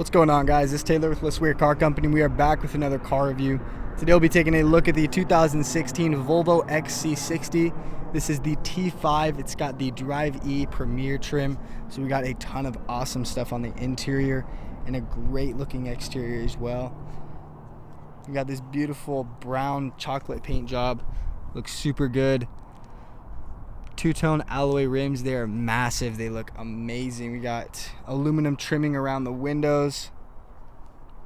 What's going on, guys? It's Taylor with LeSueur Car Company. We are back with another car review. Today we'll be taking a look at the 2016 Volvo XC60. This is the T5. It's got the Drive E Premier trim. So we got a ton of awesome stuff on the interior and a great looking exterior as well. We got this beautiful brown chocolate paint job. Looks super good. Two-tone alloy rims. They are massive. They look amazing. We got aluminum trimming around the windows,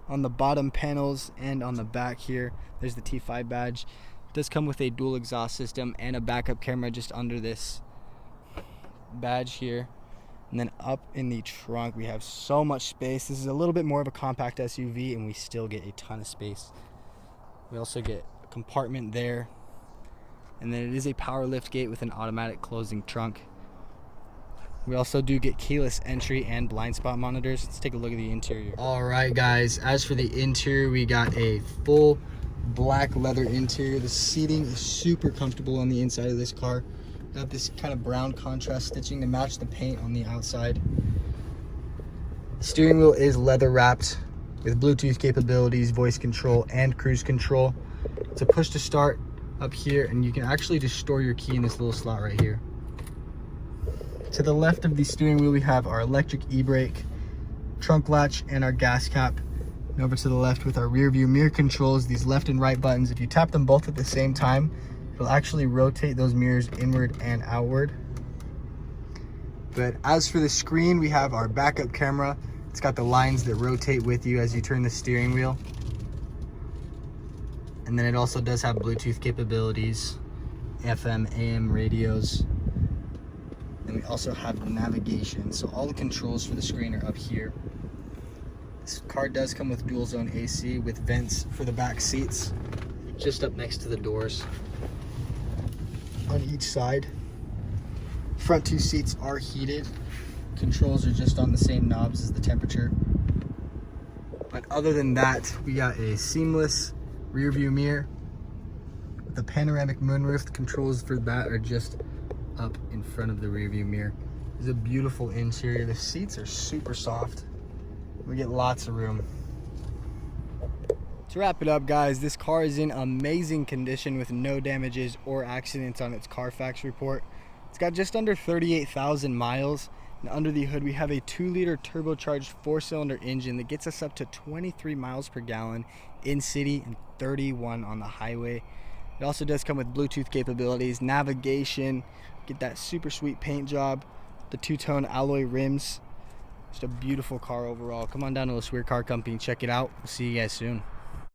on the bottom panels, and on the back here. There's the T5 badge. It does come with a dual exhaust system and a backup camera just under this badge here. And then up in the trunk we have so much space. This is a little bit more of a compact SUV and we still get a ton of space. We also get a compartment there. And then it is a power lift gate with an automatic closing trunk. We also do get keyless entry and blind spot monitors. Let's take a look at the interior. All right, guys, as for the interior, we got a full black leather interior. The seating is super comfortable on the inside of this car. Got this kind of brown contrast stitching to match the paint on the outside. The steering wheel is leather wrapped with Bluetooth capabilities, voice control, and cruise control. It's a push to start up here, and you can actually just store your key in this little slot right here. To the left of the steering wheel we have our electric e-brake, trunk latch, and our gas cap. And over to the left with our rear view mirror controls, these left and right buttons. If you tap them both at the same time, it'll actually rotate those mirrors inward and outward. But as for the screen, we have our backup camera. It's got the lines that rotate with you as you turn the steering wheel. And then it also does have Bluetooth capabilities, FM, AM radios. And we also have navigation. So all the controls for the screen are up here. This car does come with dual zone AC with vents for the back seats, just up next to the doors on each side. Front two seats are heated. Controls are just on the same knobs as the temperature. But other than that, we got a seamless rear view mirror with the panoramic moonroof. The controls for that are just up in front of the rear view mirror. It's a beautiful interior. The seats are super soft. We get lots of room. To wrap it up, guys, this car is in amazing condition with no damages or accidents on its Carfax report. It's got just under 38,000 miles. And under the hood we have a 2-liter turbocharged 4-cylinder engine that gets us up to 23 miles per gallon in city and 31 on the highway. It also does come with Bluetooth capabilities, navigation, get that super sweet paint job, the two-tone alloy rims. Just a beautiful car overall. Come on down to LeSueur Car Company, check it out. We'll see you guys soon.